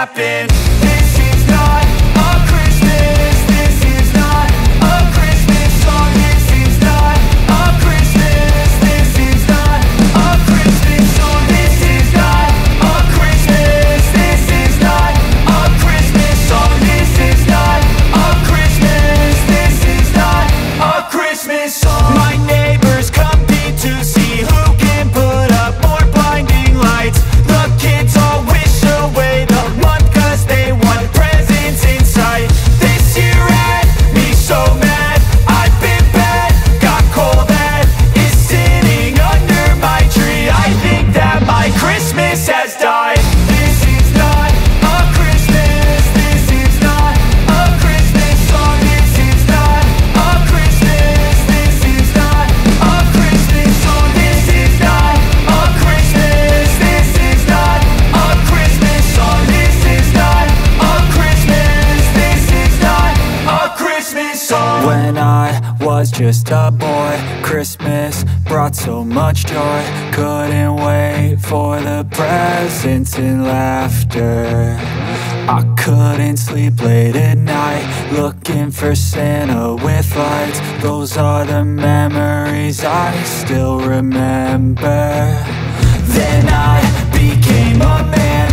happen. This is not a Christmas. This is not a Christmas song. This is not a Christmas. This is not a Christmas song. This is not a Christmas. This is not a Christmas song. This is not a Christmas. This is not a Christmas song. My neighbors compete to see who can put up more blinding lights. The kids all wish away the month 'cause they want presents in sight. This year had me so mad, I've been bad, got coal that is sitting under my tree. I think that my Christmas has died. This is not a Christmas. This is not a Christmas song. This is not a Christmas. This is not a Christmas song. This is not a Christmas. This is not a Christmas song. This is not a Christmas. This is not a Christmas song. When I was just a boy, Christmas brought so much joy. Couldn't wait for the presents and laughter. I couldn't sleep late at night, looking for Santa with lights. Those are the memories I still remember. Then I became a man.